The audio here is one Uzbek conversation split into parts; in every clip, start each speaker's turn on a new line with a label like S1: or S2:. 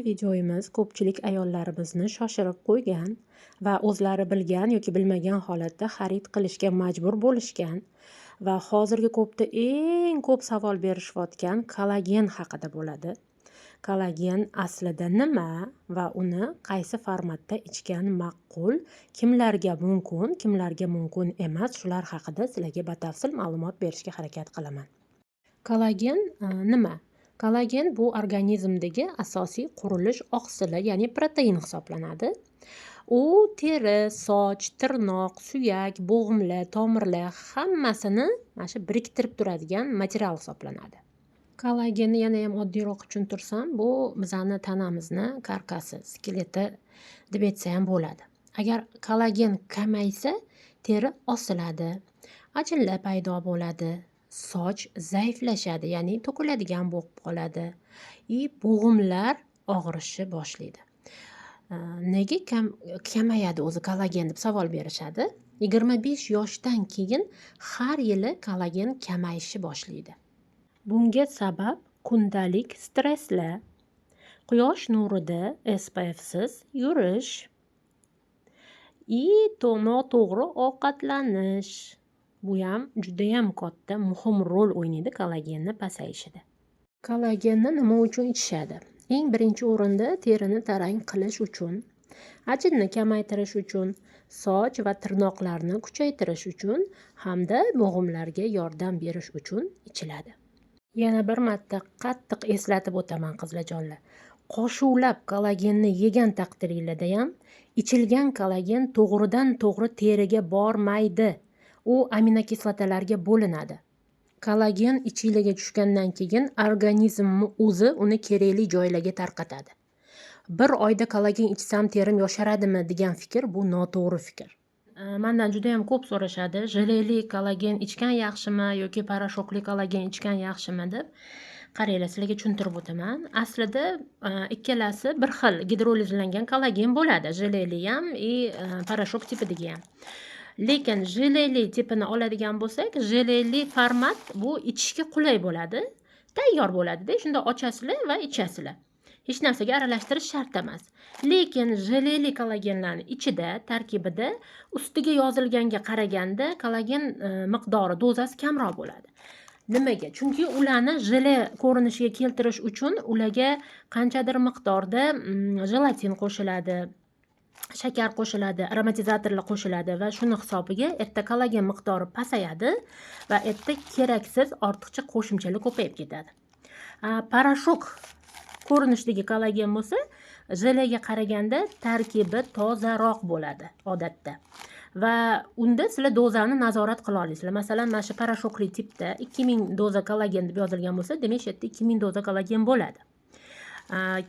S1: videomiz ko'pchilik ayollarimizni shoshirib qo'ygan va o'zlari bilgan yoki bilmagan holatda xarid qilishga majbur bo'lishgan va hozirgi ko'pda eng ko'p savol berishayotgan kollagen haqida bo'ladi. Kollagen aslida nima va uni qaysi formatda ichgan ma'qul, kimlarga mumkin emas, shular haqida sizlarga batafsil ma'lumot berishga harakat qilaman. Kollagen nima? Kollagen bu organizmdagi asosiy qurilish oqsili, ya'ni protein hisoblanadi. U teri, soch, tirnoq, suyak, bo'g'imlar, tomirlar hammasini mana shu biriktirib turadigan material hisoblanadi. Kollagenni yana ham oddiyroq tushuntirsam, bu bizani tanamizni karkasi, skeleti deb aytsa ham bo'ladi. Agar kollagen kamaysa, teri osiladi, ajinlar paydo bo'ladi, soch zaiflashadi, ya'ni to'kiladigan bo'lib qoladi. Bo'g'imlar og'rishni boshlaydi. Nega kamayadi o'zi kollagen deb savol berishadi. 25 yoshdan keyin har yili kollagen kamayishni boshlaydi. Bunga sabab kundalik stresslar, quyosh nurida SPFsiz yurish, noto'g'ri ovqatlanish. Bu ham juda ham katta muhim rol o'ynaydi kollagenni pasayishida. Kollagenni nima uchun ichishadi? Eng birinchi o'rinda terini tarang qilish uchun, ajinni kamaytirish uchun, soch va tirnoqlarni kuchaytirish uchun hamda bo'g'imlarga yordam berish uchun ichiladi. Yana bir marta qattiq eslatib o'taman qizlarjonlar. Qo'shuvlab kollagenni yegan taqdiringizda ham ichilgan kollagen to'g'ridan-to'g'ri teriga bormaydi. U aminokislotalarga bo'linadi. Kollagen ichingizga tushgandan keyin organizmni o'zi uni kerakli joylarga tarqatadi. Bir oyda kollagen ichsam terim yosharadimi degan fikr bu noto'g'ri fikr. Mendan juda ham ko'p so'rashadi, jeleli kollagen ichgan yaxshimi yoki parashokli kollagen ichgan yaxshimi deb. Qaranglar, sizlarga tushuntirib o'taman. Aslida ikkalasi bir xil gidrolizlangan kollagen bo'ladi, jeleli ham, parashok tipidagi ham. Lekin jeleli tipini oladigan bo'lsak, jeleli format bu ichishga qulay bo'ladi, tayyor bo'ladi-da, shunda ochasizlar va ichasizlar. Hech narsaga aralashtirish shart emas. Lekin jeleli kollagenlarning ichida, tarkibida ustiga yozilganga qaraganda kollagen miqdori, dozasi kamroq bo'ladi. Nimaga? Chunki ularni jele ko'rinishiga keltirish uchun ularga qanchadir miqdorda jelatin qo'shiladi, shakar qo'shiladi, aromatizatorlar qo'shiladi va shuni hisobiga erta kollagen miqdori pasayadi va erta keraksiz ortiqcha qo'shimchalar ko'payib ketadi. Parashok ko'rinishdagi kollagen bo'lsa, jelega qaraganda tarkibi tozaroq bo'ladi odatda. Va unda sizlar dozani nazorat qila olasizlar. Masalan, mana shu parashokli tipda 2000 doza kollagen deb yozilgan bo'lsa, demak, shu yerda 2000 doza kollagen bo'ladi.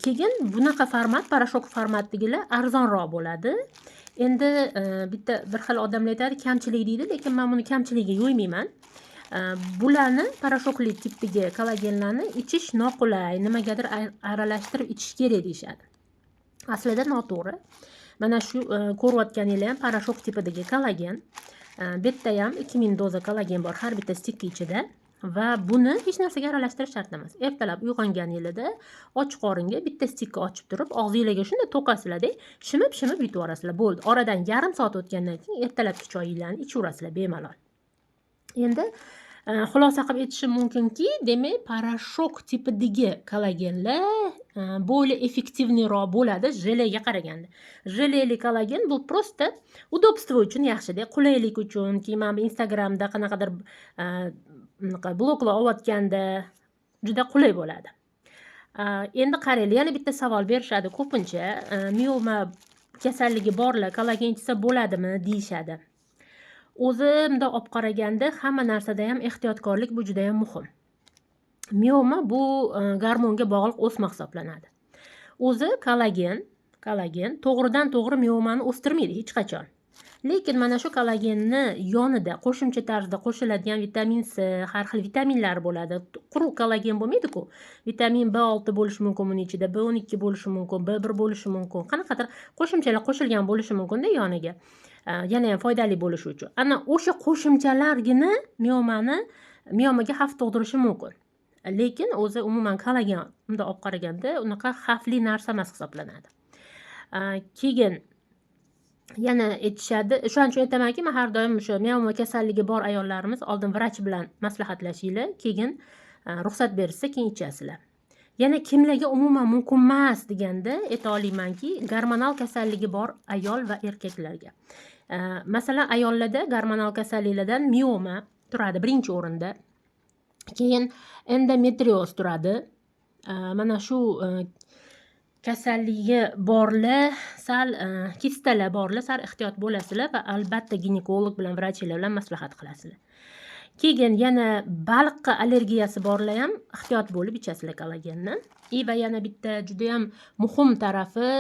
S1: Keyin bunaqa format, parashok formatidagilar arzonroq bo'ladi. Endi bitta bir xil odamlar aytadi, kamchilik deydi, lekin men buni kamchiligiga yo'ymayman. Bularni parashokli tipdagi kollagenlarni ichish noqulay, nimagadir aralashtirib ichish kerak deyishadi. Aslida noto'g'ri. Mana shu ko'rayotganinglar ham parashok tipidagi kollagen. Bu yerda ham 2000 doza kollagen bor har bitta stikka ichida. Va buni hech narsaga aralashtirish shart emas. Ertalab uyg'onganingizda och qoringa bitta stikka ochib turib, og'zingizga shunda to'qasizlar-da, shimib yutib yuborasizlar. Bo'ldi. Oradan yarim soat o'tgandan keyin ertalabki choyinglarni ichaverasizlar bemalol. Endi xulosa qilib aytishim mumkinki, demak, parashok tipidagi kollagenlar bo'li effektivniroq bo'ladi jelega qaraganda. Jeleli kollagen bu prosta udobstvo uchun yaxshi-da, qulaylik uchun, keyin men Instagramda qanaqadir bloglar olayotganda juda qulay bo'ladi. Endi qaranglar, yana bitta savol berishadi ko'pincha, mioma kasalligi borlar kollagen ichsa bo'ladimi deyishadi. O'zimda olib qaraganda hamma narsada ham ehtiyotkorlik bu juda ham muhim. Mioma bu gormonga bog'liq o'sma hisoblanadi. O'zi kollagen to'g'ridan-to'g'ri miomani o'stirmaydi hech qachon. Lekin mana shu kollagenni yonida qo'shimcha tarzda qo'shiladigan vitamin C, har xil vitaminlar bo'ladi. Quruq kollagen bo'lmaydi-ku. Vitamin B6 bo'lishi mumkin buning ichida, B12 bo'lishi mumkin, B1 bo'lishi mumkin. Qanaqadir qo'shimchalar qo'shilgan bo'lishi mumkin-da yoniga. Yana ham foydali bo'lishi uchun. Ana o'sha qo'shimchalargina miomaga xavf tug'dirishi mumkin. lekin o'zi umuman kollagen bunday olib qaraganda unaqa xavfli narsa emas hisoblanadi. Keyin yana aytishadi, o'shaning uchun aytamanki, men har doim o'sha miyoma kasalligi bor ayollarimiz oldin vrach bilan maslahatlashinglar, keyin ruxsat berishsa keyin ichasizlar. Yana kimlarga umuman mumkin emas deganda ayta olamanki, gormonal kasalligi bor ayol va erkaklarga. Masalan, ayollarda gormonal kasalliklardan miyoma turadi birinchi o'rinda. Keyin endometrioz turadi. Mana shu kasalligi borlar, sal kistalar borlar, sal ehtiyot bo'lasizlar va albatta ginekolog bilan, vrachlar bilan maslahat qilasizlar. Keyin yana baliqqa allergiyasi borlar ham ehtiyot bo'lib ichasizlar kollagenni. Va yana bitta juda ham muhim tarafi,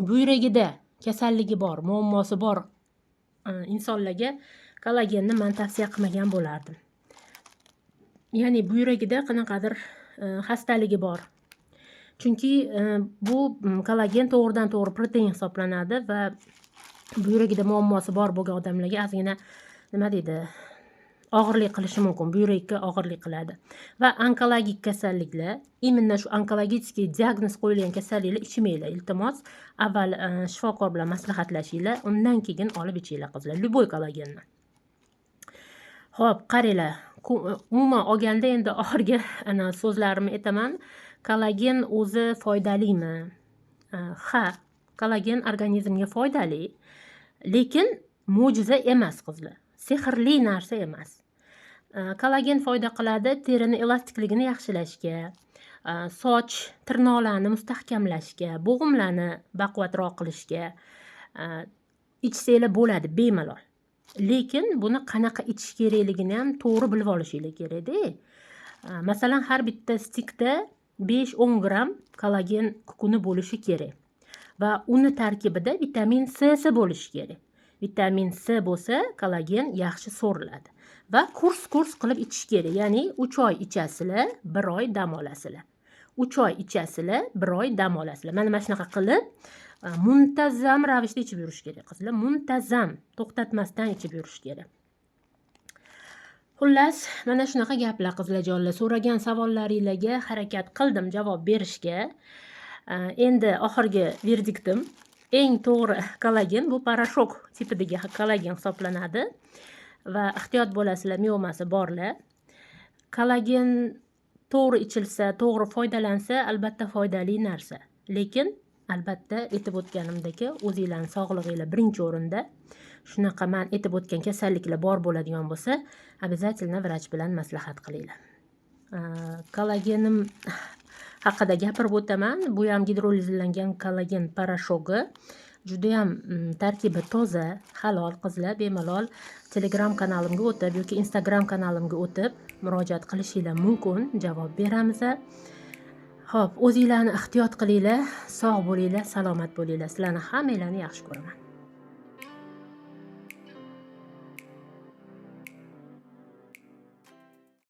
S1: buyragida kasalligi bor, muammosi bor insonlarga kollagenni men tavsiya qilmagan bo'lardim. Ya'ni buyragida qanaqadir xastaligi bor. Chunki bu kollagen to'g'ridan to'g'ri protein hisoblanadi va buyragida muammosi bor bo'lgan odamlarga ozgina nima deydi, og'irlik qilishi mumkin, buyrakka og'irlik qiladi. Va onkologik kasalliklar, именно shu onkologический diagnoz qo'yilgan kasalliklar ichmanglar. Iltimos, avval shifokor bilan maslahatlashinglar, undan keyin olib ichinglar qizlar, любой kollagenni. Xo'p, qaranglar. Umuman olganda endi oxirgi so'zlarimni aytaman. Kollagen o'zi foydalimi? Ha, kollagen organizmga foydali, lekin mo'jiza emas qizlar. Sehrli narsa emas. Kollagen foyda qiladi terini elastikligini yaxshilashga, soch, tirnoqlarni mustahkamlashga, bo'g'imlarni baquvvatroq qilishga ichsanglar bo'ladi bemalol. Lekin buni qanaqa ichish kerakligini ham to'g'ri bilib olishinglar kerak-da. Masalan, har bitta stikda 5-10 gram kollagen kukuni bo'lishi kerak va uni tarkibida vitamin C bo'lishi kerak. Vitamin C bo'lsa, kollagen yaxshi so'riladi va kurs qilib ichish kerak. Ya'ni 3 oy ichasizlar, 1 oy dam olasizlar. 3 oy ichasizlar, 1 oy dam olasizlar. Mana shunaqa qilib muntazam ravishda ichib yurish kerak qizlar. Muntazam, to'xtatmasdan ichib yurish kerak. Xullas, mana shunaqa gaplar qizlarjonlar. So'ragan savollaringizga harakat qildim javob berishga. Endi oxirgi verdiktim. Eng to'g'ri kollagen bu parashok tipidagi kollagen hisoblanadi va ehtiyot bo'lasizlar, miyomasi borlar. Kollagen to'g'ri ichilsa, to'g'ri foydalansa, albatta foydali narsa. Lekin albatta aytib o'tganimdek, o'zingizlarning sog'lig'inglar birinchi o'rinda. Shunaqa men aytib o'tgan kasalliklar bor bo'ladigan bo'lsa, обязательно vrach bilan maslahat qilinglar. Kollagenim haqida gapirib o'taman. Bu ham gidrolizlangan kollagen parashogi. Juda ham tarkibi toza, halol qizlar, bemalol Telegram kanalimga o'tib yoki Instagram kanalimga o'tib murojaat qilishinglar mumkin, javob beramiz. Xo'p, o'zingizlarni ehtiyot qilinglar, sog' bo'linglar, salomat bo'linglar. Sizlarni hammanglarni yaxshi ko'raman.